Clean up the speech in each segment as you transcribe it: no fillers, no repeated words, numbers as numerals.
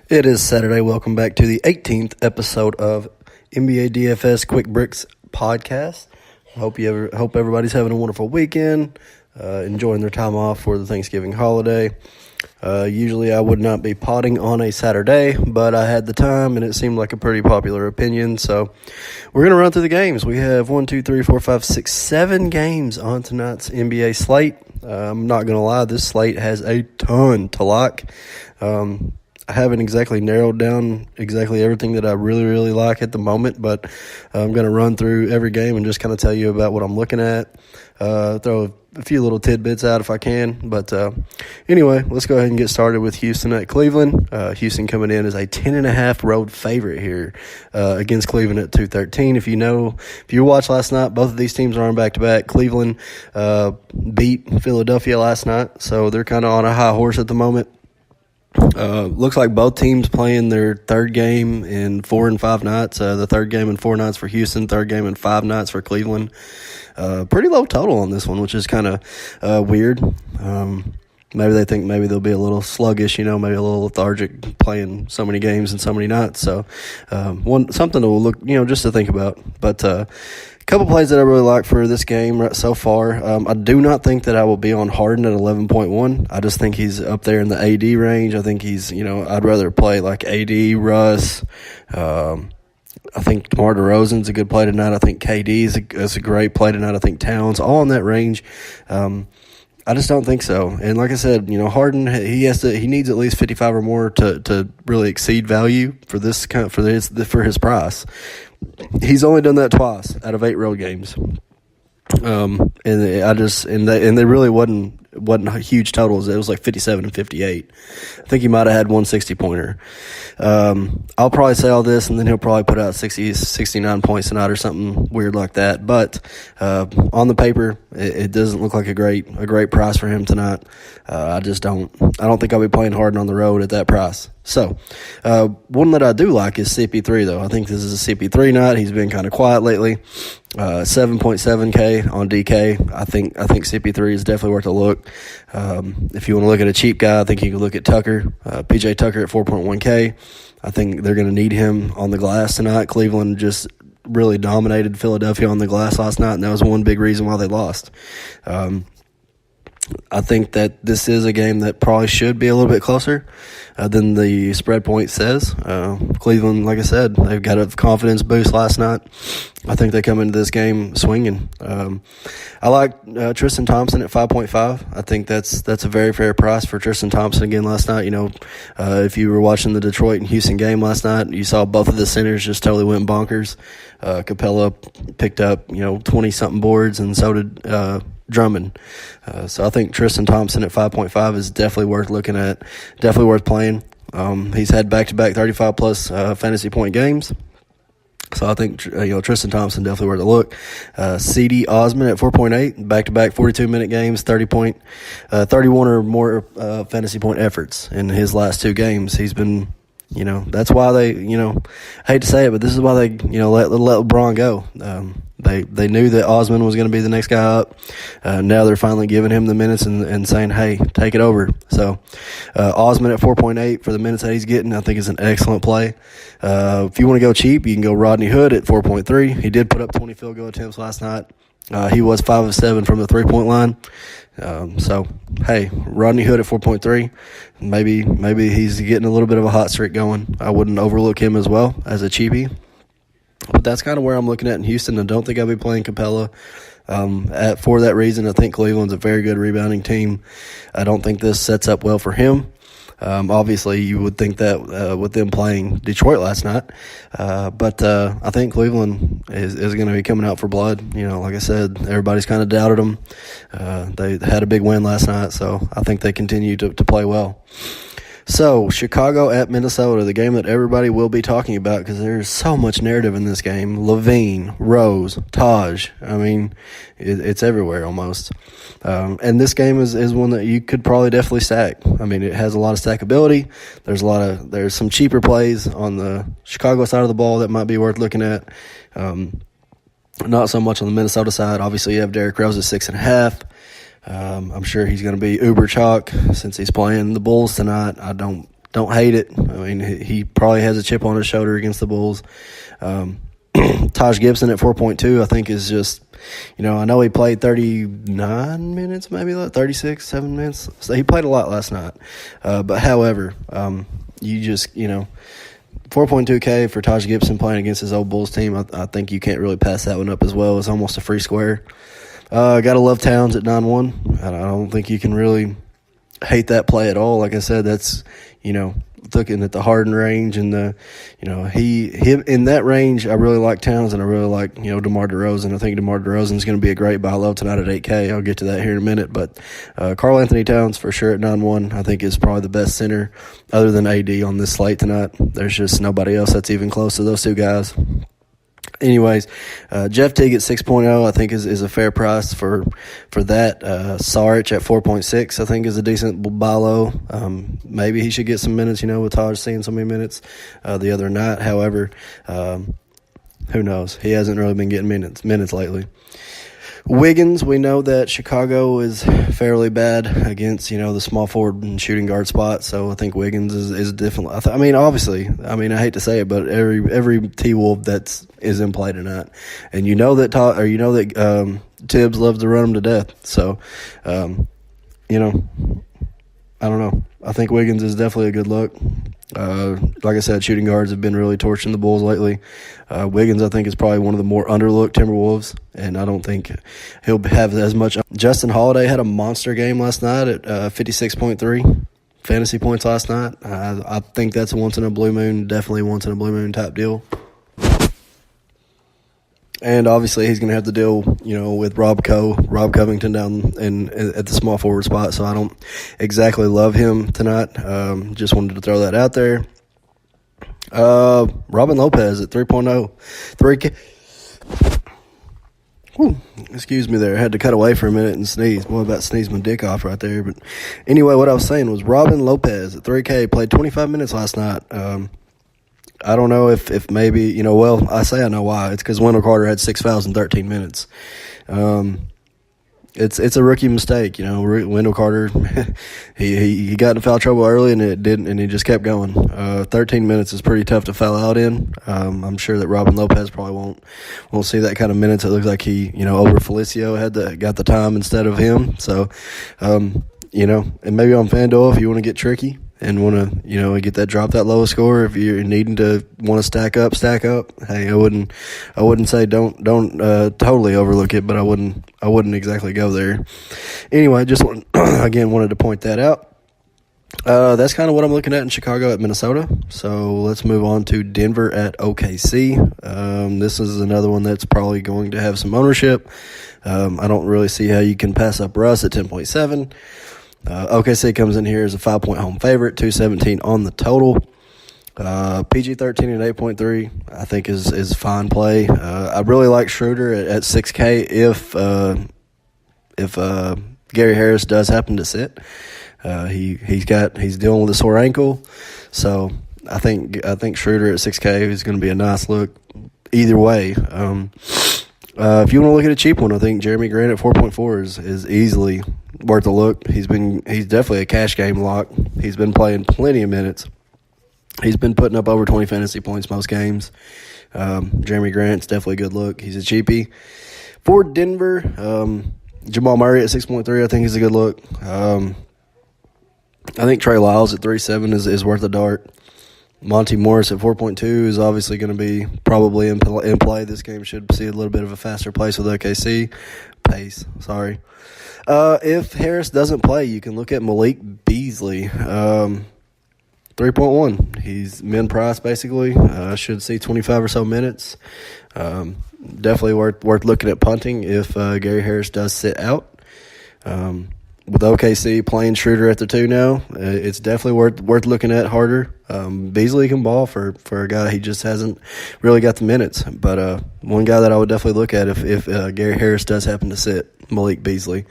It is Saturday. Welcome back to the 18th episode of NBA DFS Quick Bricks podcast. Hope everybody's having a wonderful weekend, enjoying their time off for the Thanksgiving holiday. Usually I would not be potting on a Saturday, but I had the time and it seemed like a pretty popular opinion. So we're going to run through the games. We have 7 games on tonight's NBA slate. I'm not going to lie, this slate has a ton to like. I haven't exactly narrowed down exactly everything that I really like at the moment, but I'm going to run through every game and just kind of tell you about what I'm looking at, throw a few little tidbits out if I can. But anyway, let's go ahead and get started with Houston at Cleveland. Houston coming in as a 10.5 road favorite here against Cleveland at 213. If you watched last night, both of these teams are on back-to-back. Cleveland beat Philadelphia last night, so they're kind of on a high horse at the moment. Looks like both teams playing their third game in 4 and 5 nights. The third game in 4 nights for Houston, third game in 5 nights for Cleveland. Pretty low total on this one, which is kind of weird. Maybe they think maybe they'll be a little sluggish, maybe a little lethargic playing so many games and so many nights. So something to look, just to think about. But a couple plays that I really like for this game so far. I do not think that I will be on Harden at 11.1. I just think he's up there in the AD range. I think he's, I'd rather play like AD, Russ. I think DeMar DeRozan's a good play tonight. I think KD is a great play tonight. I think Towns, all in that range. I just don't think so. And like I said, Harden, he needs at least 55 or more to really exceed value for his price. He's only done that twice out of 8 road games. And they really wasn't huge totals. It was like 57 and 58. I think he might have had 160-pointer. I'll probably say all this, and then he'll probably put out 69 points tonight or something weird like that. But on the paper, it doesn't look like a great price for him tonight. I don't think I'll be playing Harden on the road at that price. So, one that I do like is CP3, though. I think this is a CP3 night. He's been kind of quiet lately. 7.7K on DK. I think CP3 is definitely worth a look. If you want to look at a cheap guy, I think you can look at Tucker, PJ Tucker at 4.1K. I think they're going to need him on the glass tonight. Cleveland just really dominated Philadelphia on the glass last night, and that was one big reason why they lost. I think that this is a game that probably should be a little bit closer than the spread point says. Cleveland, like I said, they've got a confidence boost last night. I think they come into this game swinging. I like Tristan Thompson at 5.5. I think that's a very fair price for Tristan Thompson again last night. If you were watching the Detroit and Houston game last night, you saw both of the centers just totally went bonkers. Capella picked up, 20-something boards, and so did Drummond. So I think Tristan Thompson at 5.5 is definitely worth looking at, definitely worth playing. He's had back-to-back 35-plus fantasy point games. So I think Tristan Thompson definitely worth a look. C.D. Osman at 4.8, back-to-back 42-minute games, 31 or more fantasy point efforts in his last 2 games. He's been, that's why they, I hate to say it, but this is why they, let LeBron go. They knew that Osman was going to be the next guy up. Now they're finally giving him the minutes and saying, hey, take it over. So Osman at 4.8 for the minutes that he's getting, I think is an excellent play. If you want to go cheap, you can go Rodney Hood at 4.3. He did put up 20 field goal attempts last night. He was 5 of 7 from the 3-point line. So, hey, Rodney Hood at 4.3. Maybe he's getting a little bit of a hot streak going. I wouldn't overlook him as well as a cheapie. But that's kind of where I'm looking at in Houston. I don't think I'll be playing Capella. For that reason, I think Cleveland's a very good rebounding team. I don't think this sets up well for him. Obviously, you would think that with them playing Detroit last night. But I think Cleveland is going to be coming out for blood. Like I said, everybody's kind of doubted them. They had a big win last night, so I think they continue to play well. So, Chicago at Minnesota, the game that everybody will be talking about because there's so much narrative in this game. Levine, Rose, Taj. I mean, it's everywhere almost. And this game is one that you could probably definitely stack. I mean, it has a lot of stackability. There's some cheaper plays on the Chicago side of the ball that might be worth looking at. Not so much on the Minnesota side. Obviously, you have Derrick Rose at 6.5. I'm sure he's going to be uber chalk since he's playing the Bulls tonight. I don't don't hate it. I mean, he probably has a chip on his shoulder against the Bulls. Taj Gibson at 4.2, I think, is just, I know he played 39 minutes, maybe 36, 7 minutes. So he played a lot last night. But however, you just, 4.2K for Taj Gibson playing against his old Bulls team, I think you can't really pass that one up as well. It's almost a free square. Gotta love Towns at 9-1. I don't think you can really hate that play at all. Like I said, that's, looking at the Harden range and him in that range, I really like Towns and I really like, DeMar DeRozan. I think DeMar DeRozan is going to be a great buy low tonight at 8K. I'll get to that here in a minute. But Karl Anthony Towns for sure at 9-1, I think is probably the best center other than AD on this slate tonight. There's just nobody else that's even close to those two guys. Anyways, Jeff Teague at 6.0 I think is a fair price for that. Saric at 4.6 I think is a decent buy low. Maybe he should get some minutes, with Taj seeing so many minutes the other night. However, who knows? He hasn't really been getting minutes lately. Wiggins, we know that Chicago is fairly bad against, the small forward and shooting guard spot. So I think Wiggins is different. Obviously, I hate to say it, but every T-Wolf is in play tonight. And that Tibbs loves to run them to death. So, I don't know. I think Wiggins is definitely a good look. Like I said, shooting guards have been really torching the Bulls lately. Wiggins, I think, is probably one of the more underlooked Timberwolves, and I don't think he'll have as much. Justin Holiday had a monster game last night at 56.3 fantasy points last night. I think that's a once-in-a-blue moon, definitely once-in-a-blue-moon type deal. And obviously he's going to have to deal, with Rob Covington down at the small forward spot. So I don't exactly love him tonight. Just wanted to throw that out there. Robin Lopez at 3.0. 3K. Whew, excuse me there. I had to cut away for a minute and sneeze. Boy, about sneezed my dick off right there. But anyway, what I was saying was Robin Lopez at 3K played 25 minutes last night. I don't know if maybe, I say I know why. It's because Wendell Carter had 6 fouls in 13 minutes. It's a rookie mistake, Wendell Carter, he got into foul trouble early and it didn't, and he just kept going. 13 minutes is pretty tough to foul out in. I'm sure that Robin Lopez probably won't see that kind of minutes. It looks like he, over Felicio got the time instead of him. So, and maybe on FanDuel if you want to get tricky and want to, get that drop that lowest score. If you're needing to want to stack up. Hey, I wouldn't say don't totally overlook it, but I wouldn't exactly go there. Anyway, just wanted to point that out. That's kind of what I'm looking at in Chicago at Minnesota. So let's move on to Denver at OKC. This is another one that's probably going to have some ownership. I don't really see how you can pass up Russ at 10.7. OKC comes in here as a 5-point home favorite, 217 on the total. PG-13 at 8.3, I think is fine play. I really like Schroeder at 6K if Gary Harris does happen to sit. He's dealing with a sore ankle, so I think Schroeder at 6K is going to be a nice look either way. If you want to look at a cheap one, I think Jeremy Grant at 4.4 is easily worth a look. He's definitely a cash game lock. He's been playing plenty of minutes. He's been putting up over 20 fantasy points most games. Jeremy Grant's definitely a good look. He's a cheapie. For Denver, Jamal Murray at 6.3 I think is a good look. I think Trey Lyles at 3.7 is worth a dart. Monty Morris at 4.2 is obviously going to be probably in play. This game should see a little bit of a faster pace with OKC. If Harris doesn't play, you can look at Malik Beasley. 3.1. He's min price basically. Should see 25 or so minutes. Definitely worth looking at punting if Gary Harris does sit out. With OKC playing Schroeder at the 2 now, it's definitely worth looking at harder. Beasley can ball for a guy. He just hasn't really got the minutes. But one guy that I would definitely look at if Gary Harris does happen to sit, Malik Beasley.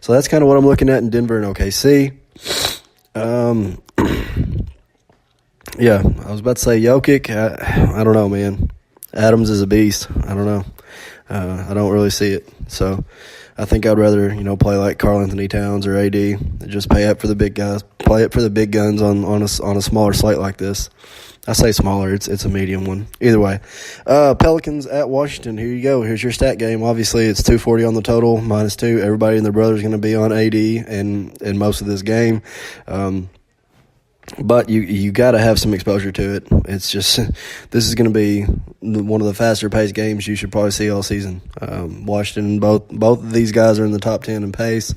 So that's kind of what I'm looking at in Denver and OKC. Yeah, I was about to say Jokic. I don't know, man. Adams is a beast. I don't know. I don't really see it. So I think I'd rather, play like Karl Anthony Towns or AD and just pay up for the big guys, play it for the big guns on a smaller slate like this. I say smaller, it's a medium one. Either way. Pelicans at Washington. Here you go. Here's your stat game. Obviously, it's 240 on the total, -2. Everybody and their brother is going to be on AD in most of this game. But you got to have some exposure to it. It's just this is going to be one of the faster paced games you should probably see all season. Washington, both of these guys are in the top 10 in pace.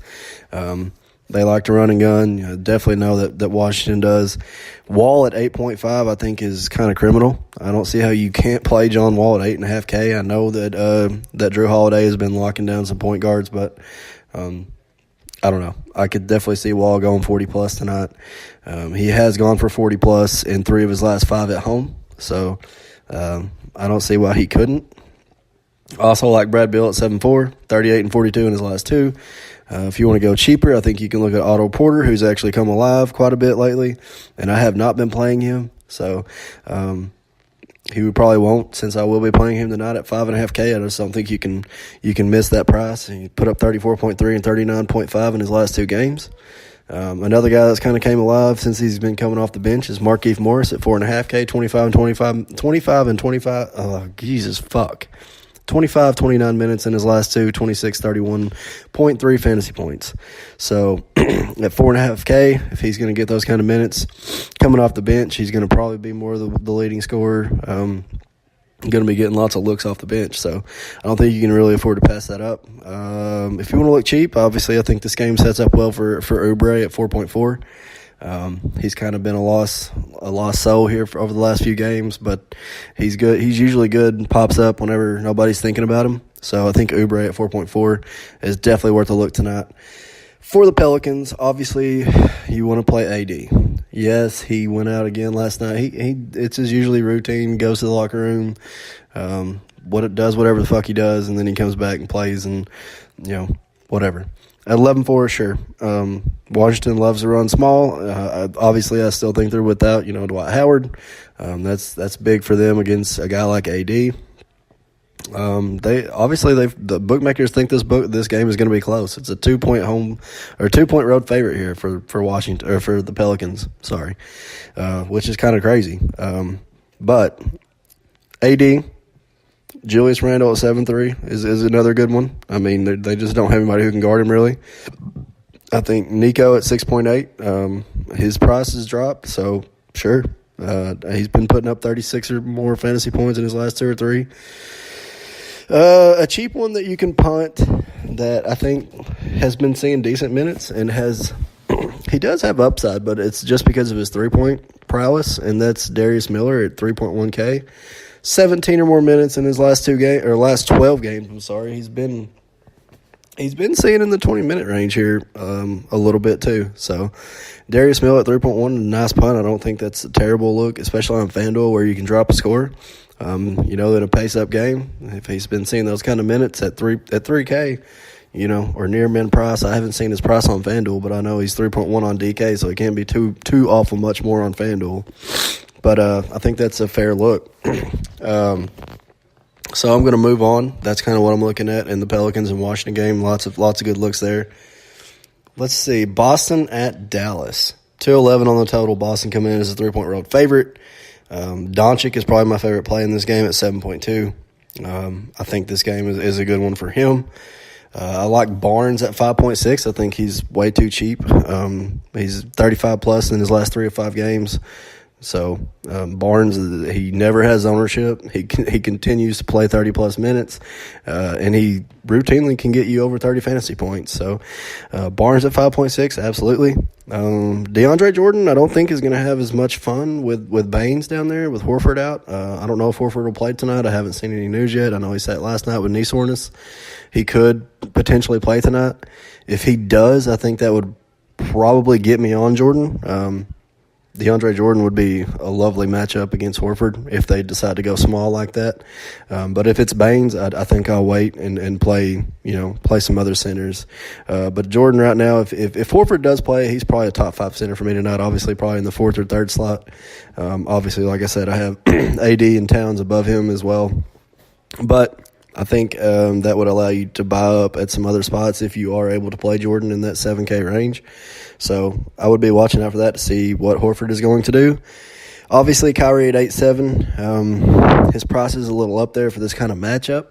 They like to run and gun. Definitely know that Washington does. Wall at 8.5, I think, is kind of criminal. I don't see how you can't play John Wall at 8.5K. I know that Drew Holiday has been locking down some point guards, but I don't know. I could definitely see Wall going 40-plus tonight. He has gone for 40-plus in 3 of his last 5 at home, so I don't see why he couldn't. Also like Brad Beal at 7.4, 38 and 42 in his last 2. If you want to go cheaper, I think you can look at Otto Porter, who's actually come alive quite a bit lately, and I have not been playing him, so he probably won't, since I will be playing him tonight at 5.5K. I just don't think you can miss that price. He put up 34.3 and 39.5 in his last 2 games. Another guy that's kind of came alive since he's been coming off the bench is Markieff Morris at 4.5K, 25 and 25. Oh, Jesus fuck. 25, 29 minutes in his last 2, 26, 31.3 fantasy points. So at 4.5K, if he's going to get those kind of minutes coming off the bench, he's going to probably be more of the leading scorer. Going to be getting lots of looks off the bench, so I don't think you can really afford to pass that up. If you want to look cheap, obviously I think this game sets up well for Oubre at 4.4. He's kind of been a lost soul here over the last few games, but he's good. He's usually good and pops up whenever nobody's thinking about him. So I think Oubre at 4.4 is definitely worth a look tonight. For the Pelicans, obviously you want to play AD. Yes, he went out again last night. It's his usually routine. Goes to the locker room, whatever the fuck he does, and then he comes back and plays, and whatever. At 11.4, sure. Washington loves to run small. Obviously, I still think they're without, Dwight Howard. That's big for them against a guy like AD. The bookmakers think this game is going to be close. It's a 2-point home or 2-point road favorite here for Washington, or for the Pelicans. Sorry, which is kind of crazy. But AD. Julius Randle at 7.3 is another good one. I mean, they just don't have anybody who can guard him, really. I think Nico at 6.8, his price has dropped, so sure. He's been putting up 36 or more fantasy points in his last 2 or 3. A cheap one that you can punt that I think has been seeing decent minutes and he does have upside, but it's just because of his 3-point prowess, and that's Darius Miller at 3.1K. 17 or more minutes in his last 12 games. I'm sorry. He's been seeing in the 20-minute range here a little bit too. So Darius Miller at 3.1, nice punt. I don't think that's a terrible look, especially on FanDuel where you can drop a score. In a pace-up game, if he's been seeing those kind of minutes at 3K, or near min price. I haven't seen his price on FanDuel, but I know he's 3.1 on DK, so it can't be too awful much more on FanDuel. But I think that's a fair look. So I'm going to move on. That's kind of what I'm looking at in the Pelicans and Washington game. Lots of good looks there. Let's see. Boston at Dallas. 211 on the total. Boston coming in as a 3-point road favorite. Doncic is probably my favorite play in this game at 7.2. I think this game is a good one for him. I like Barnes at 5.6. I think he's way too cheap. He's 35-plus in his last 3 or 5 games. So Barnes, he never has ownership. He continues to play 30-plus minutes, and he routinely can get you over 30 fantasy points. So Barnes at 5.6, absolutely. DeAndre Jordan, I don't think is going to have as much fun with Baines down there, with Horford out. I don't know if Horford will play tonight. I haven't seen any news yet. I know he sat last night with knee soreness. He could potentially play tonight. If he does, I think that would probably get me on Jordan. DeAndre Jordan would be a lovely matchup against Horford if they decide to go small like that. But if it's Baines, I think I'll wait and play some other centers. But Jordan right now, if Horford does play, he's probably a top 5 center for me tonight. Obviously, probably in the 4th or 3rd slot. Obviously, like I said, I have AD and Towns above him as well. But I think that would allow you to buy up at some other spots if you are able to play Jordan in that 7K range. So I would be watching out for that to see what Horford is going to do. Obviously, Kyrie at 8.7, his price is a little up there for this kind of matchup,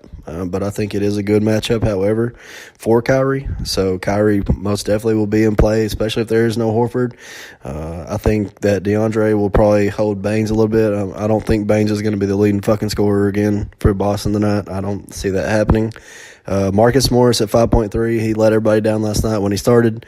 but I think it is a good matchup, however, for Kyrie. So Kyrie most definitely will be in play, especially if there is no Horford. I think that DeAndre will probably hold Baines a little bit. I don't think Baines is going to be the leading fucking scorer again for Boston tonight. I don't see that happening. Marcus Morris at 5.3, he let everybody down last night when he started.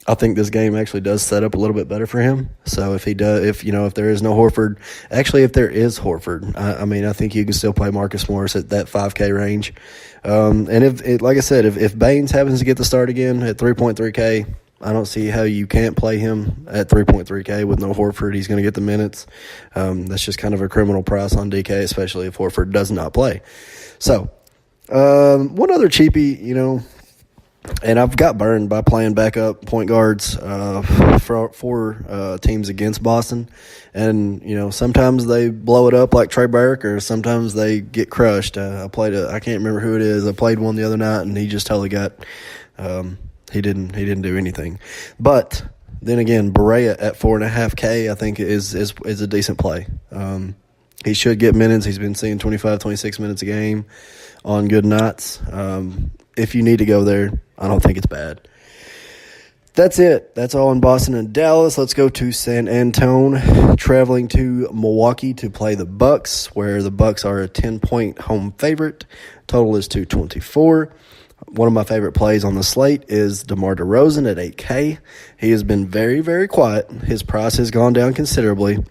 I think this game actually does set up a little bit better for him. So if there is no Horford, actually if there is Horford, I think you can still play Marcus Morris at that 5K range. And if Baines happens to get the start again at 3.3K, I don't see how you can't play him at 3.3K with no Horford. He's going to get the minutes. That's just kind of a criminal price on DK, especially if Horford does not play. So one other cheapie, and I've got burned by playing backup point guards for teams against Boston. And, sometimes they blow it up like Trey Burke, or sometimes they get crushed. I can't remember who it is. I played one the other night, and he just totally got he didn't do anything. But then again, Berea at 4.5K I think is a decent play. He should get minutes. He's been seeing 25, 26 minutes a game on good nights. If you need to go there, I don't think it's bad. That's it. That's all in Boston and Dallas. Let's go to San Antonio, traveling to Milwaukee to play the Bucks, where the Bucks are a 10-point home favorite. Total is 224. One of my favorite plays on the slate is DeMar DeRozan at 8K. He has been very, very quiet. His price has gone down considerably,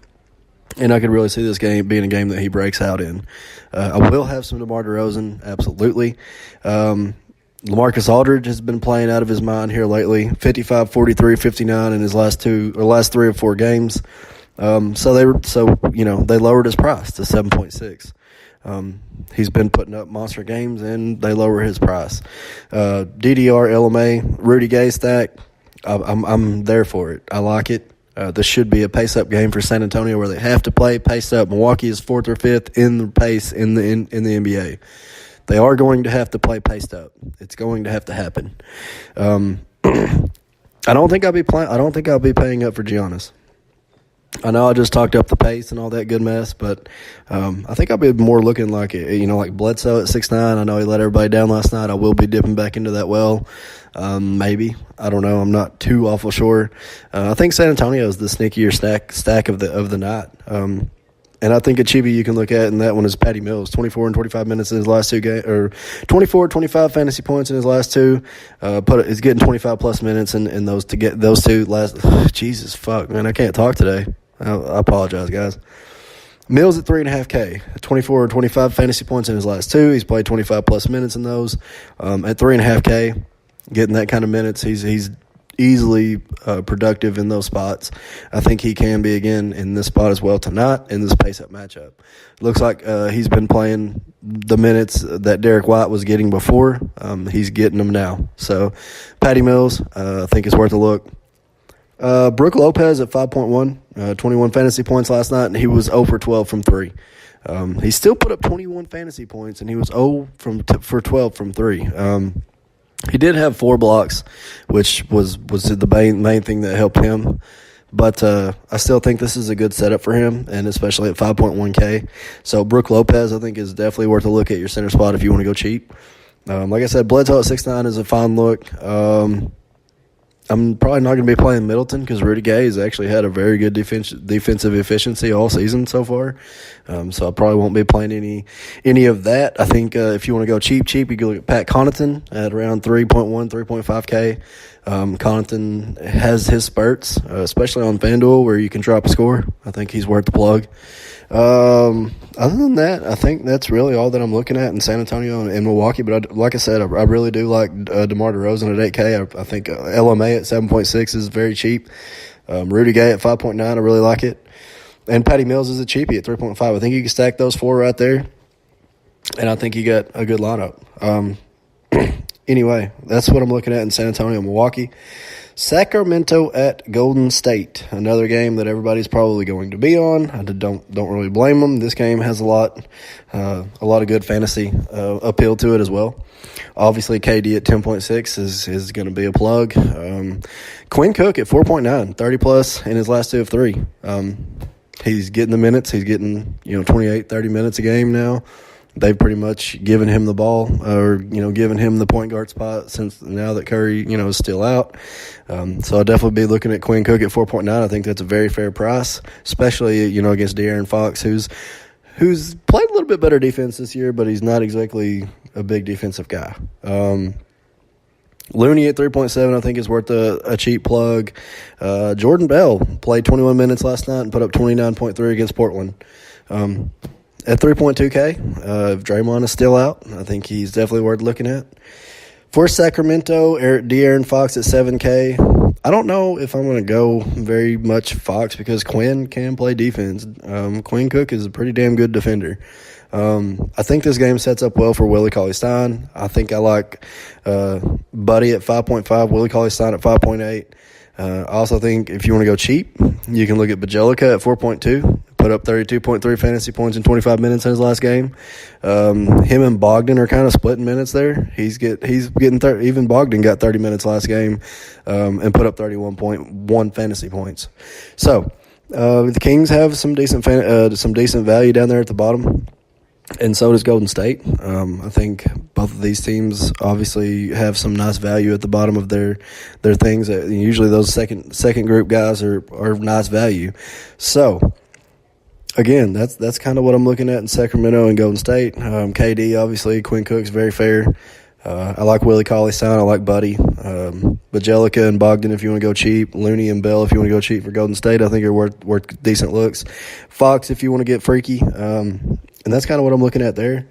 and I could really see this game being a game that he breaks out in. I will have some DeMar DeRozan, absolutely. LaMarcus Aldridge has been playing out of his mind here lately. 55, 43, 59 in his last 3 or 4 games. So they lowered his price to 7.6. He's been putting up monster games, and they lower his price. DDR, LMA, Rudy Gay stack. I'm there for it. I like it. This should be a pace-up game for San Antonio, where they have to play pace-up. Milwaukee is 4th or 5th in the pace in the NBA. They are going to have to play paced up. It's going to have to happen. I don't think I'll be paying up for Giannis. I know I just talked up the pace and all that good mess, but I think I'll be more looking like Bledsoe at 6'9". I know he let everybody down last night. I will be dipping back into that well. Maybe. I don't know. I'm not too awful sure. I think San Antonio is the sneakier stack of the night. And I think a cheapie you can look at in that one is Patty Mills, 24 and 25 minutes in his last 2 games, or 24, 25 fantasy points in his last 2. He's getting 25-plus minutes in those to get those 2 last. Jesus, fuck, man, I can't talk today. I apologize, guys. Mills at 3.5K, 24 or 25 fantasy points in his last 2. He's played 25-plus minutes in those. At 3.5K, getting that kind of minutes, he's easily productive in those spots. I think he can be again in this spot as well tonight in this pace-up matchup. Looks like he's been playing the minutes that Derek White was getting before. He's getting them now. So Patty Mills, I think is worth a look. Brook Lopez at 5.1, 21 fantasy points last night, and he was 0 for 12 from 3. He still put up 21 fantasy points, and he was 0 for 12 from 3. He did have 4 blocks, which was the main thing that helped him. But I still think this is a good setup for him, and especially at 5.1K. So Brook Lopez, I think, is definitely worth a look at your center spot if you want to go cheap. Like I said, Bledsoe at 6'9" is a fine look. I'm probably not going to be playing Middleton because Rudy Gay has actually had a very good defensive efficiency all season so far. So I probably won't be playing any of that. I think if you want to go cheap, you can look at Pat Connaughton at around 3.1, 3.5K. Connaughton has his spurts, especially on FanDuel where you can drop a score. I think he's worth the plug. Other than that, I think that's really all that I'm looking at in San Antonio and Milwaukee. But like I said, I really do like DeMar DeRozan at 8K. I think LMA at 7.6 is very cheap. Rudy Gay at 5.9, I really like it. And Patty Mills is a cheapie at 3.5. I think you can stack those 4 right there, and I think you got a good lineup. Anyway, that's what I'm looking at in San Antonio and Milwaukee. Sacramento at Golden State, another game that everybody's probably going to be on. I don't really blame them. This game has a lot of good fantasy appeal to it as well. Obviously, KD at 10.6 is going to be a plug. Quinn Cook at 4.9, 30-plus in his last 2 of 3. He's getting the minutes. He's getting 28, 30 minutes a game now. They've pretty much given him the ball, or given him the point guard spot since now that Curry is still out. So I'll definitely be looking at Quinn Cook at 4.9. I think that's a very fair price, especially against De'Aaron Fox, who's played a little bit better defense this year, but he's not exactly a big defensive guy. Looney at 3.7, I think, is worth a cheap plug. Jordan Bell played 21 minutes last night and put up 29.3 against Portland. At 3.2K, if Draymond is still out, I think he's definitely worth looking at. For Sacramento, De'Aaron Fox at 7K. I don't know if I'm going to go very much Fox because Quinn can play defense. Quinn Cook is a pretty damn good defender. I think this game sets up well for Willie Cauley-Stein. I think I like Buddy at 5.5, Willie Cauley-Stein at 5.8. I also think if you want to go cheap, you can look at Bjelica at 4.2. Put up 32.3 fantasy points in 25 minutes in his last game. Him and Bogdan are kind of splitting minutes there. He's getting even Bogdan got 30 minutes last game and put up 31.1 fantasy points. So the Kings have some decent value down there at the bottom. And so does Golden State. I think both of these teams obviously have some nice value at the bottom of their things. Usually those second group guys are nice value. So again, that's kind of what I'm looking at in Sacramento and Golden State. KD, obviously, Quinn Cook's very fair. I like Willie Cauley-Stein. I like Buddy. Bjelica and Bogdan if you want to go cheap. Looney and Bell if you want to go cheap for Golden State. I think are worth decent looks. Fox if you want to get freaky. And that's kind of what I'm looking at there.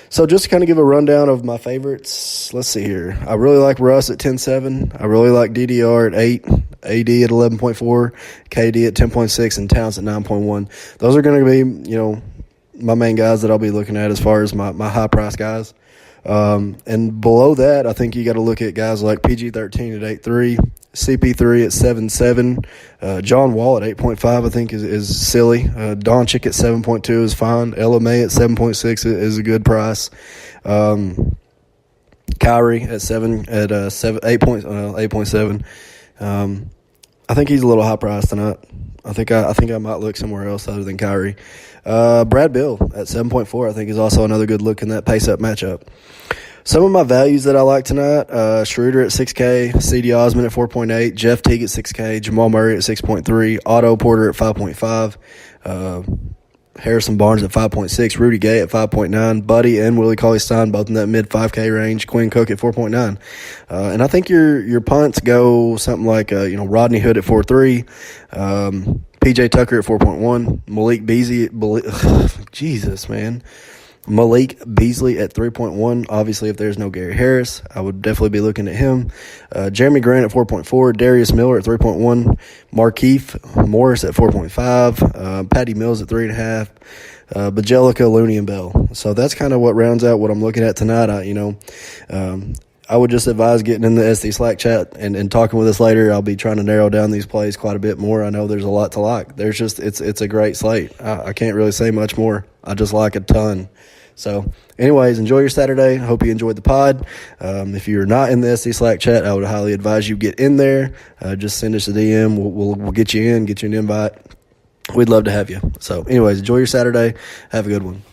So just to kind of give a rundown of my favorites, let's see here. I really like Russ at 10.7. I really like DDR at 8, AD at 11.4, KD at 10.6, and Towns at 9.1. Those are going to be, my main guys that I'll be looking at as far as my high-price guys. And below that, I think you got to look at guys like PG-13 at 8.3, CP3 at 7.7, John Wall at 8.5 I think is silly. Doncic at 7.2 is fine. LMA at 7.6 is a good price. Kyrie at 8.7. I think he's a little high priced tonight. I think I might look somewhere else other than Kyrie. Brad Beal at 7.4 I think is also another good look in that pace-up matchup. Some of my values that I like tonight, Schroeder at 6K, C.D. Osman at 4.8, Jeff Teague at 6K, Jamal Murray at 6.3, Otto Porter at 5.5, Harrison Barnes at 5.6, Rudy Gay at 5.9, Buddy and Willie Cauley-Stein both in that mid-5K range, Quinn Cook at 4.9. And I think your punts go something like Rodney Hood at 4.3, P.J. Tucker at 4.1, Malik Beasley Malik Beasley at 3.1. Obviously, if there's no Gary Harris, I would definitely be looking at him. Jeremy Grant at 4.4. Darius Miller at 3.1. Markieff Morris at 4.5. Patty Mills at 3.5. Bjelica, Looney, and Bell. So that's kind of what rounds out what I'm looking at tonight. I would just advise getting in the SD Slack chat and talking with us later. I'll be trying to narrow down these plays quite a bit more. I know there's a lot to like. It's a great slate. I can't really say much more. I just like a ton. So, anyways, enjoy your Saturday. I hope you enjoyed the pod. If you're not in the SD Slack chat, I would highly advise you get in there. Just send us a DM. We'll get you in, get you an invite. We'd love to have you. So, anyways, enjoy your Saturday. Have a good one.